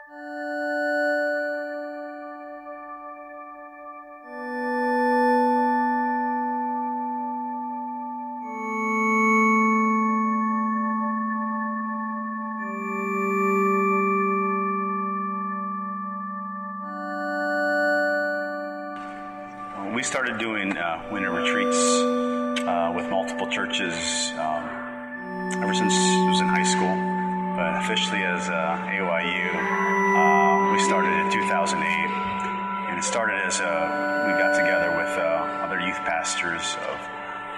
We started doing winter retreats with multiple churches ever since I was in high school, but officially as AYU, we started in 2008, and it started as we got together with other youth pastors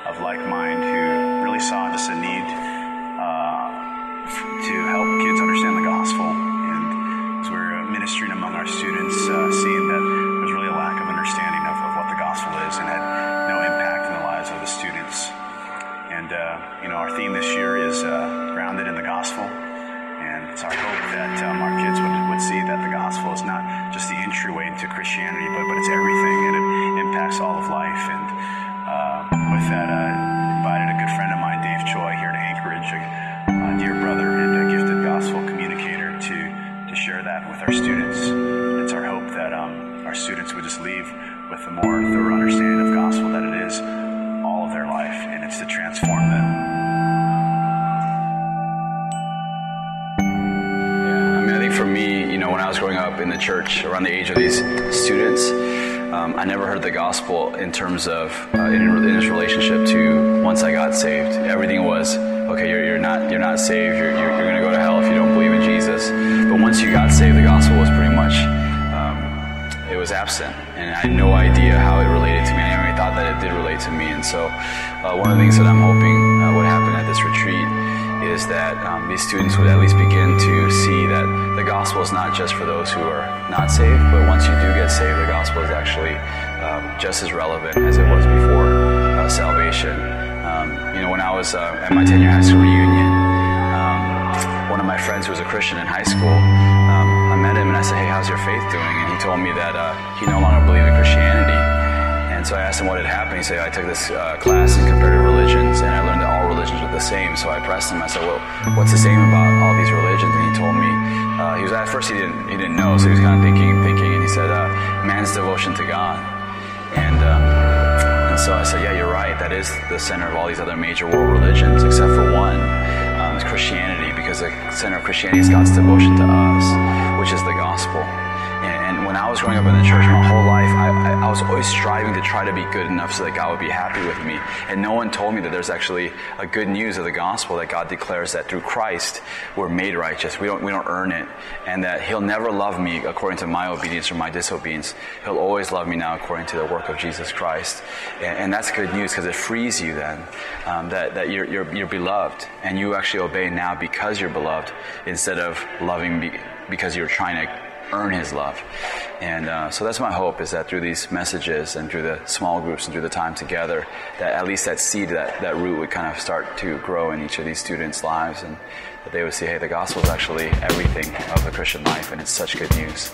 of like mind who really saw just a need to help kids understand the gospel, and as we were ministering among our students, seeing that there's really a lack of understanding of what the gospel is and had no impact in the lives of the students. And our theme this year is grounded in the gospel, and it's our hope that our kids would see that the gospel is not just the entryway into Christianity, but it's everything, and it impacts all of life. And with that, I invited a good friend of mine, Dave Choi, here to Anchorage, a dear brother and a gifted gospel communicator, to share that with our students. It's our hope that our students would just leave with a more thorough understanding of the gospel, that it is all of their life, and it's to transform them. Yeah, I mean, I think for me, when I was growing up in the church, around the age of these students, I never heard the gospel in terms of in its relationship to once I got saved. Everything was, okay, you're not saved, you're going to go to hell if you don't believe in Jesus. But once you got saved, the gospel was pretty much it was absent, and I had no idea how it related to me. I only thought that it did relate to me. And so one of the things that I'm hoping would happen at this retreat is that these students would at least begin to see that the gospel is not just for those who are not saved, but once you do get saved, the gospel is actually just as relevant as it was before salvation. When I was at my 10-year high school reunion, one of my friends who was a Christian in high school, I met him and I said, "Hey, how's your faith doing?" And he told me that he no longer believed in Christianity. And so I asked him what had happened. He said, "I took this class in comparative religions, and I learned that all religions were the same." So I pressed him. I said, "Well, what's the same about all these religions?" And he told me, at first he didn't know, so he was kind of thinking, and he said, "Man's devotion to God." And so I said, "Yeah, you're right. That is the center of all these other major world religions, except for one, is Christianity, because the center of Christianity is God's devotion to us, which is the gospel." And when I was growing up in the church my whole life, I was always striving to try to be good enough so that God would be happy with me. And no one told me that there's actually a good news of the gospel, that God declares that through Christ we're made righteous. We don't earn it, and that He'll never love me according to my obedience or my disobedience. He'll always love me now according to the work of Jesus Christ. And that's good news, because it frees you then, that you're beloved, and you actually obey now because you're beloved, instead of loving because you're trying to earn His love. And so that's my hope, is that through these messages and through the small groups and through the time together, that at least that seed, that root would kind of start to grow in each of these students' lives, and that they would see, hey, the gospel is actually everything of the Christian life, and it's such good news.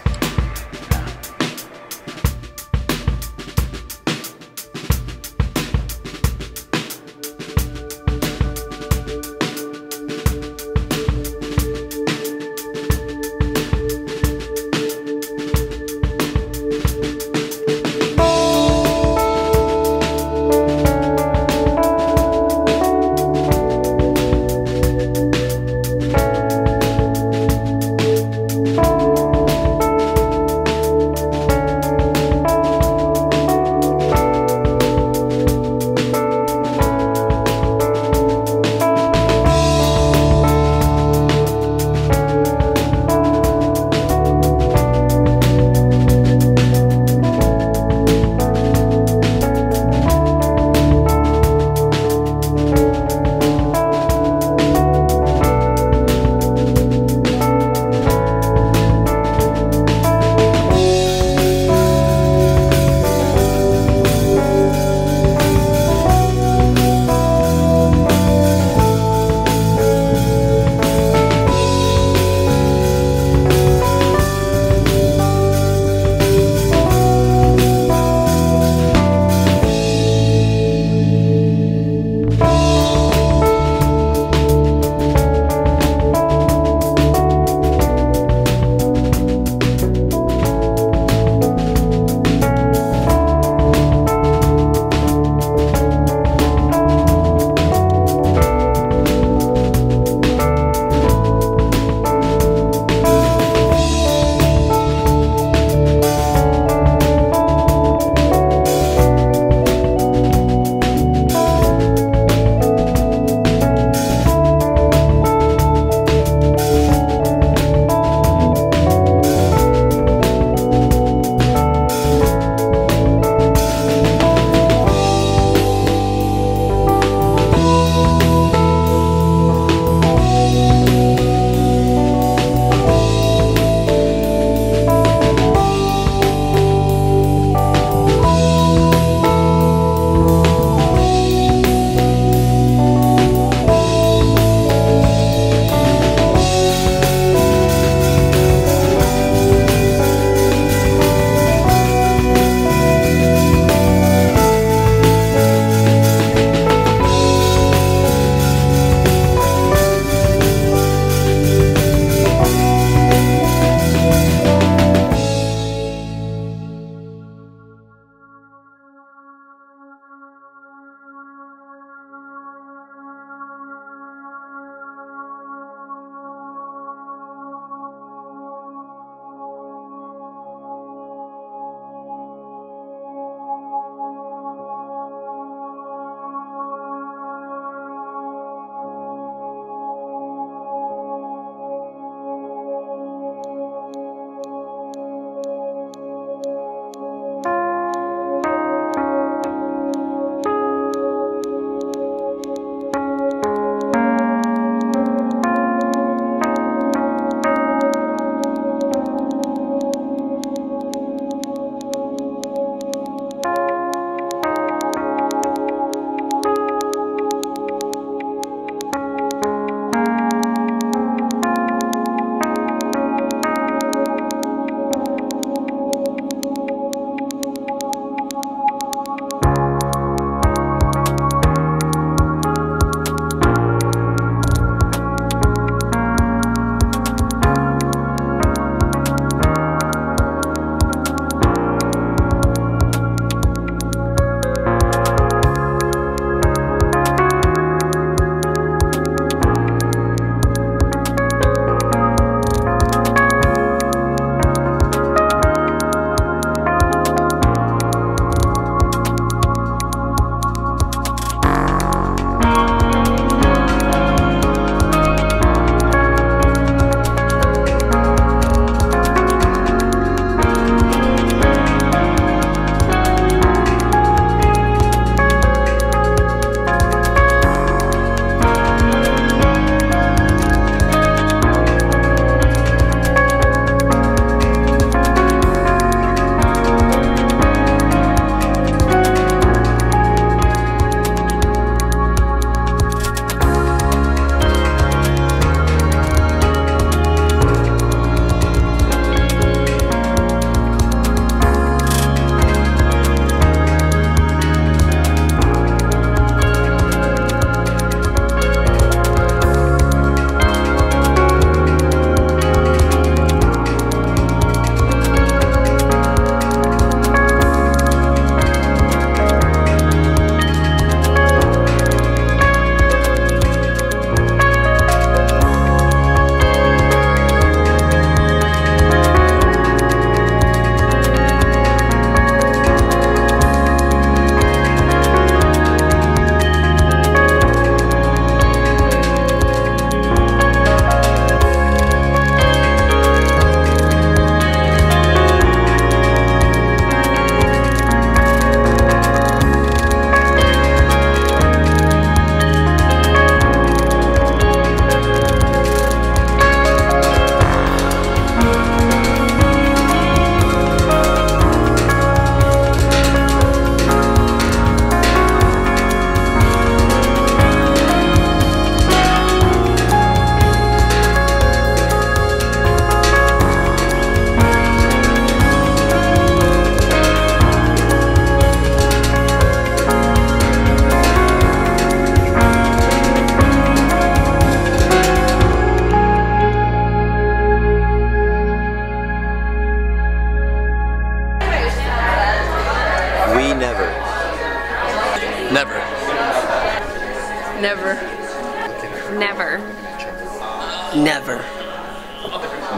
Never.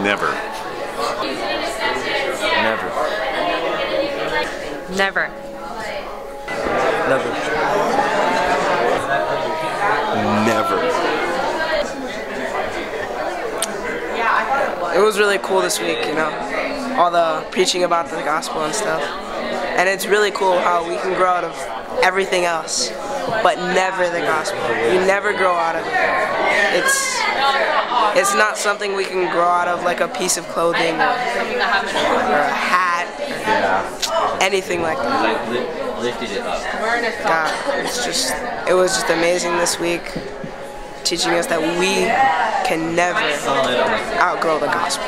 Never. Never. Never. Never. Never. It was really cool this week, you know, all the preaching about the gospel and stuff. And it's really cool how we can grow out of everything else, but never the gospel. You never grow out of it. It's not something we can grow out of like a piece of clothing or a hat or anything like that. Lifted it up. God, it was just amazing this week, teaching us that we can never outgrow the gospel.